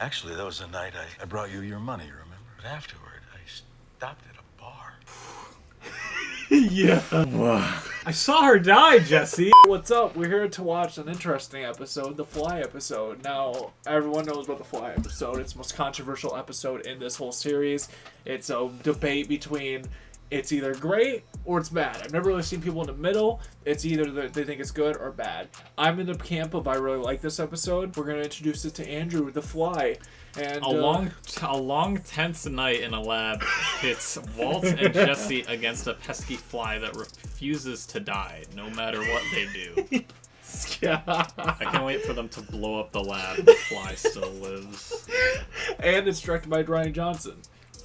Actually, that was the night I brought you your money, remember? But afterward, I stopped at a bar. Yeah. I saw her die, Jesse. What's up? We're here to watch an interesting episode, the Fly episode. Now, everyone knows about the Fly episode. It's the most controversial episode in this whole series. It's a debate between it's either great or it's bad. I've never really seen people in the middle. It's either they think it's good or bad. I'm in the camp of I really like this episode. We're going to introduce it to Andrew, the Fly. And a long tense night in a lab pits Walt and Jesse against a pesky fly that refuses to die no matter what they do. I can't wait for them to blow up the lab and the fly still lives. And it's directed by Rian Johnson.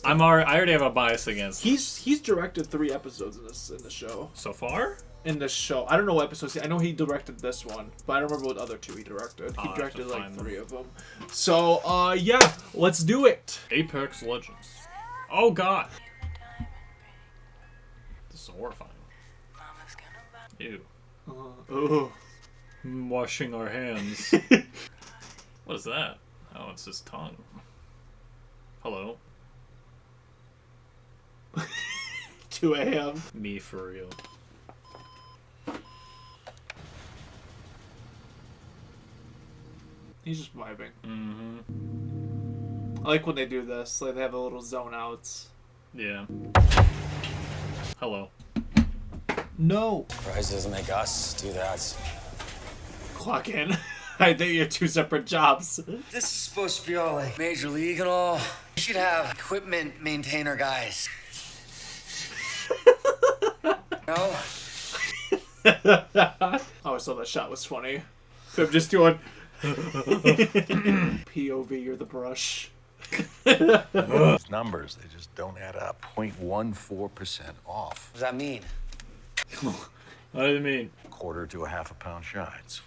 I already have a bias against him. He's directed 3 episodes in the show. So far? In the show. I don't know what episodes. I know he directed this one, but I don't remember what other 2 he directed. He directed like 3 of them. So, yeah, let's do it. Apex Legends. Oh, God. This is horrifying. Ew. Washing our hands. What is that? Oh, it's his tongue. Hello. 2 a.m. Me for real. He's just vibing. Mm-hmm. I like when they do this. Like they have a little zone outs. Yeah. Hello. No. Surprised doesn't make us do that. Clock in. I think you have 2 separate jobs. This is supposed to be all like major league and all. We should have equipment maintainer guys. No? I always thought that shot was funny. So I'm just doing POV, you're the brush. Those numbers, they just don't add up. 0.14% off. What does that mean? What do you mean? Quarter to a half a pound shy. It's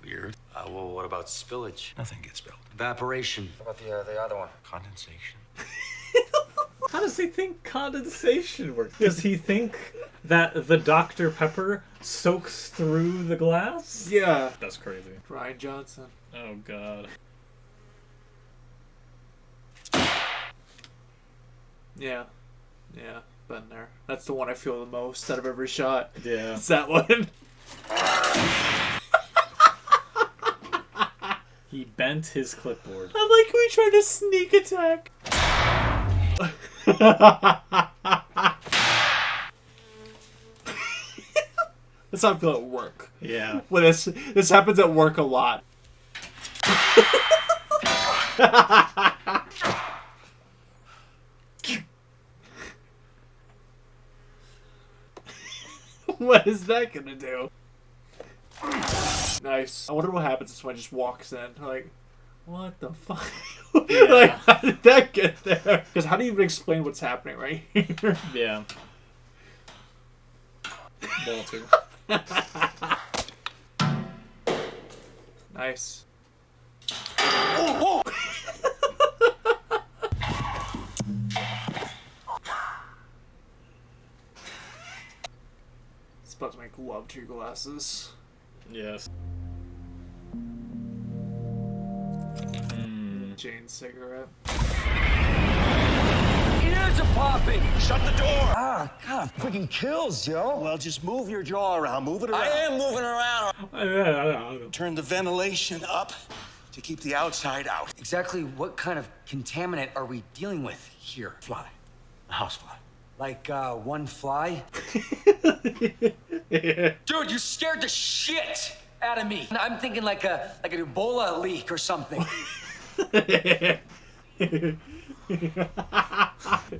weird. Well, what about spillage? Nothing gets spilled. Evaporation. What about the other one? Condensation. How does he think condensation works? Does he think that the Dr. Pepper soaks through the glass? Yeah. That's crazy. Rian Johnson. Oh, God. Yeah. Yeah. Been there. That's the one I feel the most out of every shot. Yeah. It's that one. He bent his clipboard. I like we tried to sneak attack. That's how I feel at work. Yeah. When this happens at work a lot. What is that gonna do? Nice. I wonder what happens if someone just walks in. Like, what the fuck? Yeah. Like, how did that get there? Because how do you even explain what's happening right here? Yeah. Ball two. Nice. Oh, oh. It's about to make love to your glasses. Yes. Jane's cigarette. Ears are popping. Shut the door! Ah, God, freaking kills, yo. Well, just move your jaw around. Move it around. I am moving around. Turn the ventilation up to keep the outside out. Exactly what kind of contaminant are we dealing with here? Fly. A housefly. Like, one fly? Yeah. Dude, you scared the shit out of me. I'm thinking like an Ebola leak or something.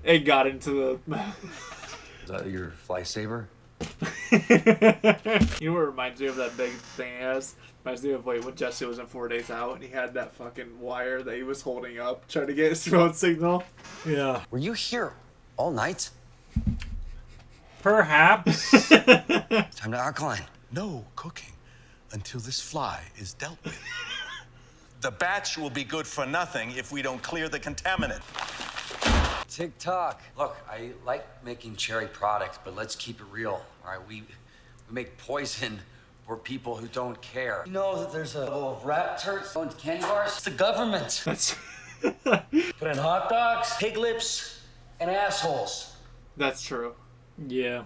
It got into the... Is that your fly saber? You know what reminds me of that big thing he has? Reminds me of like when Jesse was in 4 Days Out and he had that fucking wire that he was holding up trying to get his phone signal. Yeah. Were you here all night? Perhaps. Time to alkaline. No cooking until this fly is dealt with. The batch will be good for nothing if we don't clear the contaminant. Tick-tock. Look, I like making cherry products, but let's keep it real. All right, we make poison for people who don't care. You know that there's a level of rat turds going to candy bars? It's the government. That's Put in hot dogs, pig lips, and assholes. That's true. Yeah.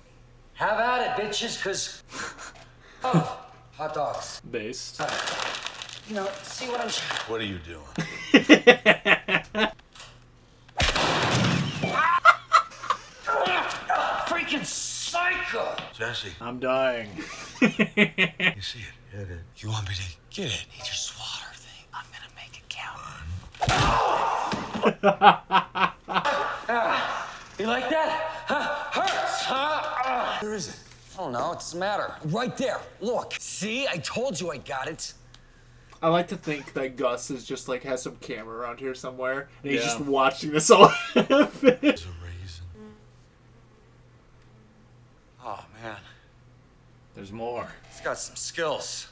Have at it, bitches, because... Oh, hot dogs. Based. You know, see what I'm... What are you doing? Freaking psycho! Jesse, I'm dying. you see it? Hit it. You want me to get it? Need your swatter thing. I'm gonna make it count. You like that? Huh? Hurts, huh? Where is it? I don't know. It doesn't matter. Right there. Look. See? I told you I got it. I like to think that Gus is just like has some camera around here somewhere, and he's Yeah. just watching this all happen. There's a reason. Oh, man. There's more. He's got some skills.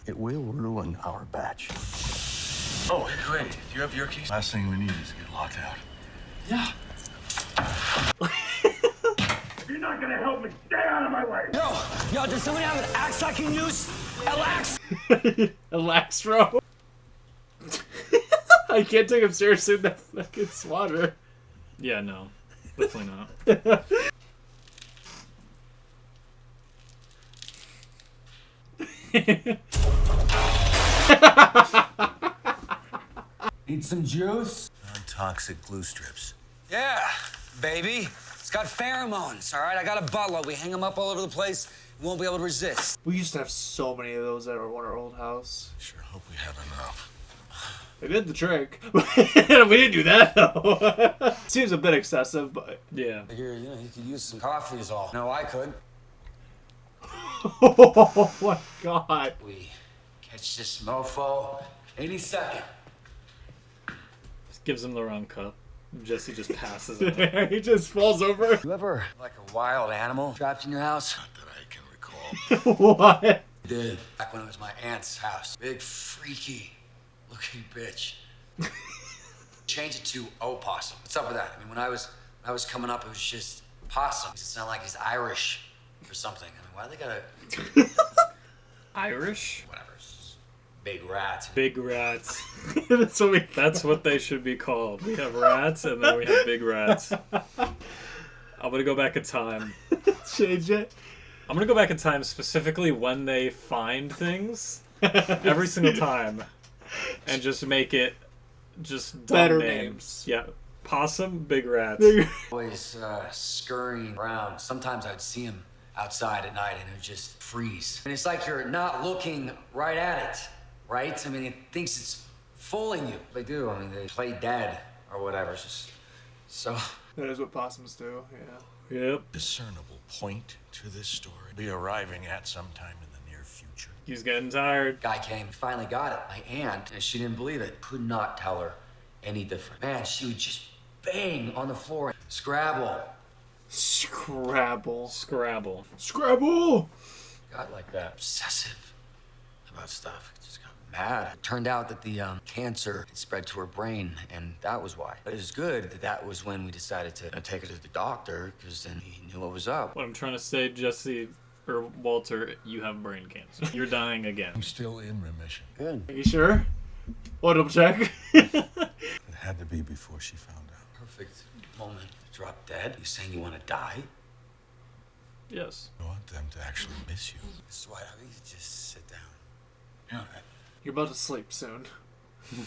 It will ruin our batch. Oh, wait. Do you have your keys? Last thing we need is to get locked out. Yeah. You're not gonna help me. Stay out of my way. Yo, does somebody have an axe I can use? An axe? Alaxro. I can't take him seriously with that fucking swatter. Yeah, no. Definitely not. Need some juice? Non-toxic glue strips. Yeah, baby. It's got pheromones, all right? I got a butler. We hang them up all over the place. You won't be able to resist. We used to have so many of those at our old house. Sure hope we have enough. They did the trick. We didn't do that though. Seems a bit excessive, but Yeah. Here, you could use some coffee is all. No, I could. oh my god. We catch this mofo any second. Just gives him the wrong cup. Jesse just passes it. He just falls over. You ever like a wild animal trapped in your house? Not that I can recall. What? Did. Back when it was my aunt's house. Big freaky looking bitch. Change it to opossum. What's up with that? I mean, when I was coming up, it was just possum. It sounded like he's Irish or something. I mean, why they gotta Irish? whatever? It's just big rats. Big rats. That's what we. That's what they should be called. We have rats and then we have big rats. I'm gonna go back in time. Change it. I'm gonna go back in time specifically when they find things. Every single time. And just make it just dumb Better names. names. Yeah. Possum, big rats. Always scurrying around. Sometimes I'd see him outside at night and it would just freeze. And it's like you're not looking right at it, right? I mean, it thinks it's fooling you. They do. I mean, they play dead or whatever. It's just so. That is what possums do. Yeah. Yep. Discernible point to this story. Be arriving at sometime in the near future. He's getting tired. Guy came, finally got it. My aunt, and she didn't believe it. Could not tell her any different. Man, she would just bang on the floor. Scrabble. Scrabble. Scrabble. Scrabble. Got like that obsessive about stuff. Just got mad. It turned out that the cancer had spread to her brain, and that was why. But it was good that that was when we decided to take her to the doctor, because then he knew what was up. What I'm trying to say, Jesse or Walter, you have brain cancer. You're dying again. I'm still in remission. Good. Are you sure? Well, double check. It had to be before she found out. Perfect moment to drop dead. You saying you want to die? Yes. I want them to actually miss you. Mrs. White, just sit down. Yeah. You're about to sleep soon.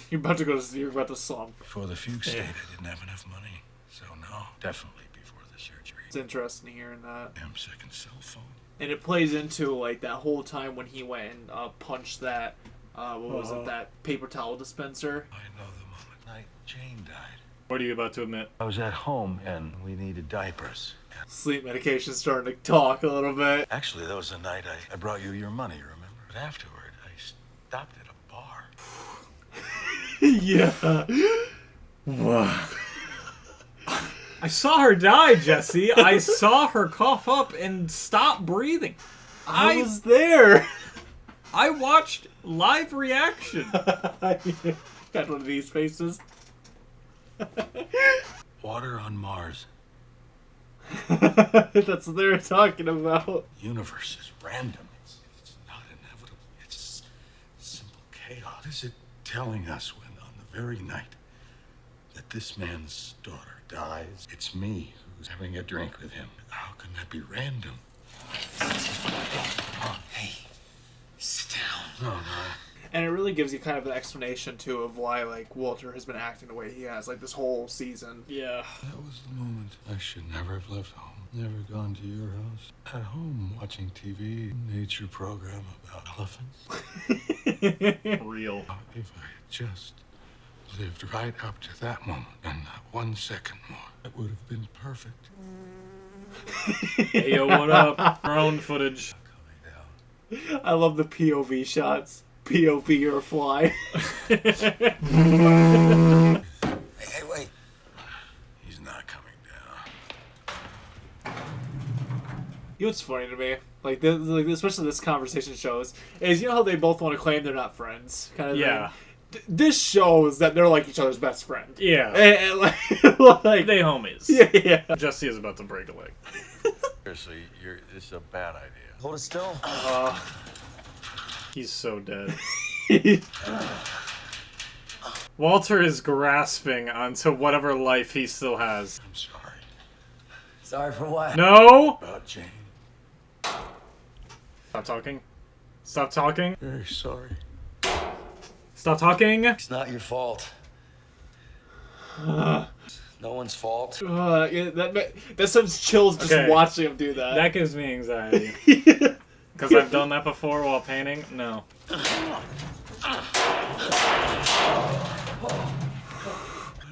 You're about to go to. You're about to slump. Before the fugue state, I didn't have enough money. So no, definitely before the surgery. It's interesting hearing that. Damn second cell phone. And it plays into like that whole time when he went and punched that. What was it? That paper towel dispenser. I know the moment night Jane died. What are you about to admit? I was at home and we needed diapers. Sleep medication's starting to talk a little bit. Actually, that was the night I brought you your money, remember? But afterward, I stopped at a bar. Yeah. Wow. I saw her die, Jesse. I saw her cough up and stop breathing. I was there. I watched live reaction. Got one of these faces. Water on Mars. That's what they were talking about. The universe is random. It's not inevitable. It's simple chaos. What is it telling us when on the very night that this man's daughter dies, it's me who's having a drink with him. How can that be random? Hey, sit down. No. And it really gives you kind of an explanation, too, of why, like, Walter has been acting the way he has, like, this whole season. Yeah. That was the moment. I should never have left home. Never gone to your house. At home, watching TV, nature program about elephants. Real. If I had just lived right up to that moment, and not 1 second more, it would have been perfect. Hey, yo, what up? Drone footage. I love the POV shots. POV or fly. Hey, wait. He's not coming down. You know what's funny to me? Like, especially this conversation shows, is you know how they both want to claim they're not friends? Kind of Yeah. thing? This shows that they're like each other's best friend. Yeah. And like, They homies. yeah. Jesse is about to break a leg. Seriously, this is a bad idea. Hold it still. He's so dead. Walter is grasping onto whatever life he still has. I'm sorry Sorry for what? No! about Jane. Stop talking. Stop talking. Very sorry. Stop talking. It's not your fault. No one's fault. Yeah, that sends chills just Okay. watching him do that. That gives me anxiety. Because I've done that before while painting. No. Let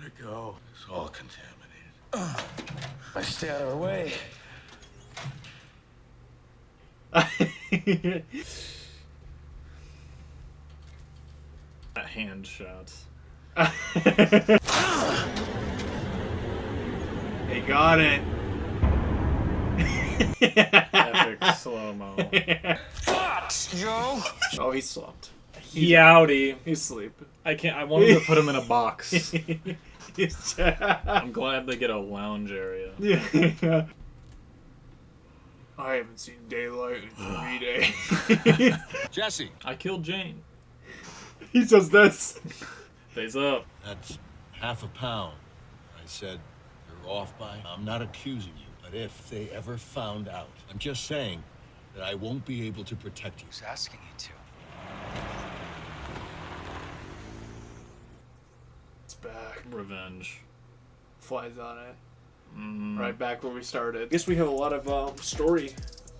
it go. It's all contaminated. I stay out of her way. That hand shot. He got it. Epic slow-mo. Joe. Oh, he slumped. Yowdy. He's sleeping. I wanted to put him in a box. He's I'm glad they get a lounge area. yeah. I haven't seen daylight in 3 days. Jesse. I killed Jane. He does this. Stays up. That's half a pound. I said you're off by. I'm not accusing you, but if they ever found out, I'm just saying that I won't be able to protect you. Who's asking you to? It's back. Revenge. Flies on it. Right back where we started. I guess we have a lot of story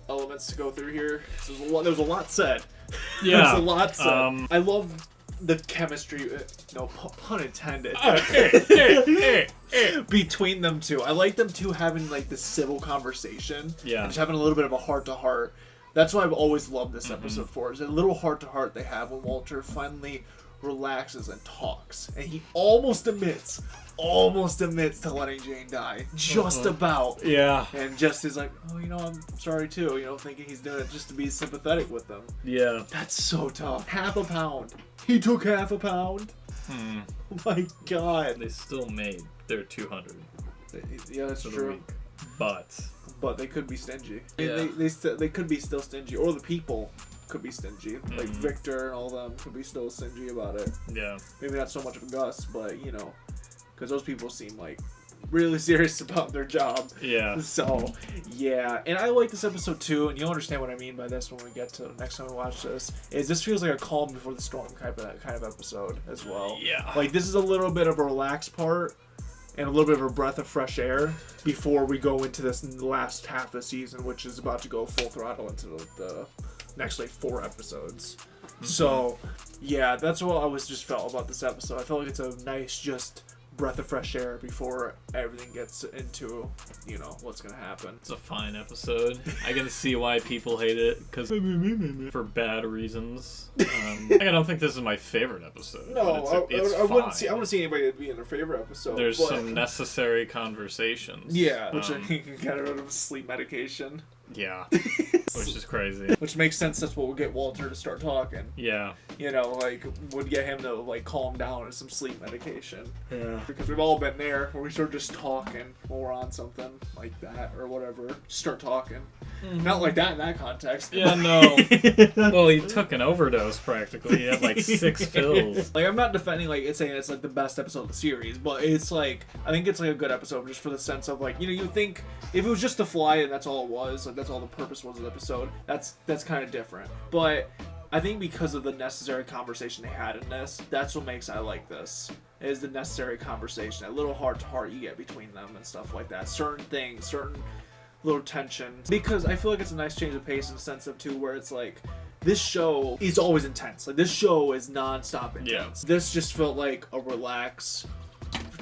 elements to go through here. So there was a lot said. Yeah. There's a lot said. I love the chemistry. No pun intended. Between them two, I like them two having like this civil conversation. Yeah. And just having a little bit of a heart to heart. That's what I've always loved this episode for. Is a little heart to heart they have when Walter finally relaxes and talks, and he almost admits to letting Jane die, just about. Yeah. And just is like, oh, I'm sorry too. Thinking he's doing it just to be sympathetic with them. Yeah. That's so tough. Half a pound. He took half a pound. Oh my god. They still made their 200 Yeah, that's for the true. week. But But they could be stingy. Yeah. They could be still stingy, or the people could be stingy. Like Victor and all them could be still stingy about it. yeah. Maybe not so much of Gus, but because those people seem like really serious about their job. Yeah. So, yeah. And I like this episode too, and you'll understand what I mean by this when we get to next time we watch this. Is this feels like a calm before the storm kind of episode as well. Yeah. Like this is a little bit of a relaxed part and a little bit of a breath of fresh air before we go into this last half of the season, which is about to go full throttle into the next like 4 episodes. So, yeah, that's what I was just felt about this episode. I felt like it's a nice just breath of fresh air before everything gets into what's gonna happen. It's a fine episode. I can see why people hate it because for bad reasons. I don't think this is my favorite episode. No, but it's I wouldn't fine. I wouldn't see anybody be in their favorite episode. There's but, some necessary conversations. yeah, which I can get rid of sleep medication. Yeah. Which is crazy. Which makes sense. That's what would get Walter to start talking. Yeah. You know, like, would get him to, like, calm down with some sleep medication. Yeah. Because we've all been there where we start just talking when we're on something like that or whatever. Start talking. Not like that in that context. Yeah, no. Well, he took an overdose practically. He had like 6 pills. Like, I'm not defending, like, it's saying it's, like, the best episode of the series, but it's, like, I think it's, like, a good episode just for the sense of, like, you know, you think if it was just to fly and that's all it was, like, that's all the purpose was of the episode, that's kind of different. But I think because of the necessary conversation they had in this, that's what makes I like this. Is the necessary conversation, that little heart-to-heart you get between them and stuff like that. Certain things, certain little tensions. Because I feel like it's a nice change of pace in the sense of, too, where it's like, this show is always intense. Like, this show is non-stop intense. Yeah. This just felt like a relaxed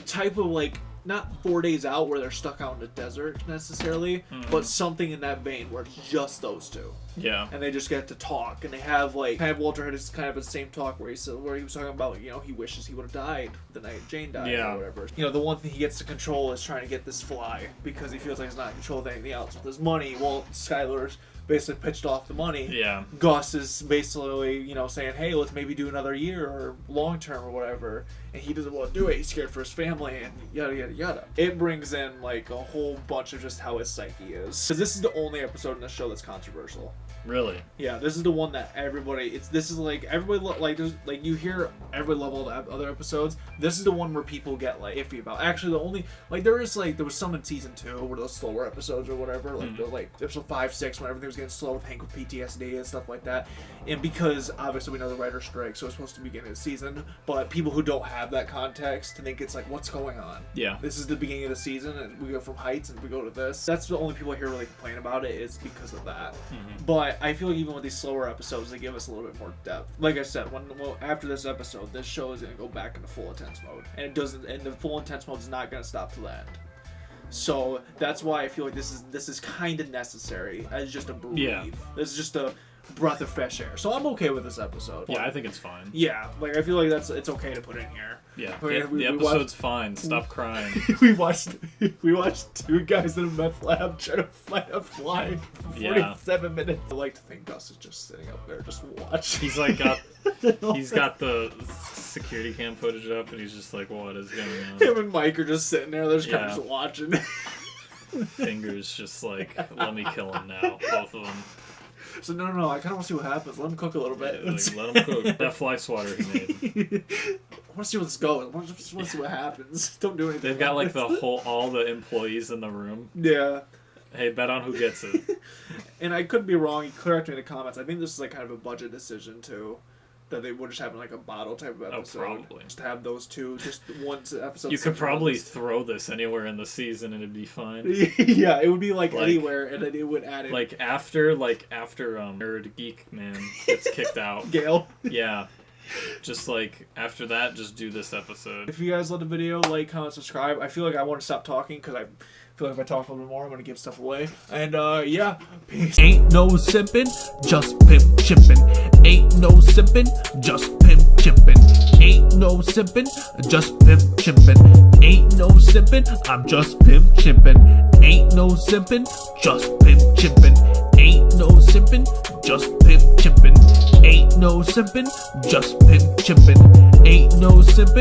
type of, like, not 4 days out where they're stuck out in the desert necessarily, but something in that vein where it's just those two. Yeah. And they just get to talk, and they have, like, kind of Walter had his kind of the same talk where he was talking about, you know, he wishes he would have died the night Jane died or whatever. You know, the one thing he gets to control is trying to get this fly because he feels like he's not in control of anything else with his money. Well, Skylar's basically pitched off the money. Yeah. Gus is basically, you know, saying, hey, let's maybe do another year or long term or whatever. And he doesn't want to do it. He's scared for his family and yada, yada, yada. It brings in, like, a whole bunch of just how his psyche is. Because this is the only episode in the show that's controversial. Really? Yeah, this is the one that everybody, this is like, everybody, like, there's, like, you hear everybody love all the other episodes. This is the one where people get, like, iffy about. Actually, the only, like, there was some in season 2 where those slower episodes or whatever, like, the, like, episode 5, 6, when everything was getting slow with Hank with PTSD and stuff like that. And because, obviously, we know the writer's strike, so it's supposed to be beginning of the season, but people who don't have that context think it's like, what's going on? Yeah. This is the beginning of the season, and we go from heights and we go to this. That's the only people I hear really complain about it is because of that. But I feel like even with these slower episodes, they give us a little bit more depth. Like I said, after this episode, this show is going to go back into full intense mode, and the full intense mode is not going to stop till the end. So that's why I feel like this is kind of necessary as just a breathe. Yeah. This is just a breath of fresh air. So I'm okay with this episode. Yeah, I think it's fine. Yeah, like I feel like it's okay to put in here. Yeah, the episode's fine. Stop crying. we watched 2 guys in a meth lab try to fight a fly for 47 minutes. I like to think Gus is just sitting up there just watching. He's like he's got the security cam footage up and he's just like, what is going on? Him and Mike are just sitting there. They're just kind of just watching. Fingers just like, let me kill him now, both of them. So no, I kind of want to see what happens. Let him cook a little bit. Yeah, like, let him cook. That fly swatter he made. I want to see where this goes. I just want to see what happens. Don't do anything. They've got like all the employees in the room. Yeah. Hey, bet on who gets it. And I could be wrong. You correct me in the comments. I think this is like kind of a budget decision too. That they would just have like a bottle type of episode. Oh, probably. Just to have those two, just one episode. You could probably throw this anywhere in the season and it'd be fine. Yeah, it would be like anywhere, and then it would add it. Like after Nerd Geek Man gets kicked out. Gale. Yeah. Just like after that, just do this episode. If you guys love the video, like, comment, subscribe. I feel like I want to stop talking because I feel like if I talk a little bit more, I'm going to give stuff away. And yeah, peace. Ain't no simpin', just pimp chimpin'. Ain't no simpin', just pimp chimpin'. Ain't no simpin', just pimp chimpin'. Ain't no simpin', I'm just pimp chimpin'. Ain't no simpin', just pimp chimpin'. Ain't no simpin', just pimp chimpin'. Ain't no simpin', just pimp chimpin'. Ain't no simpin'.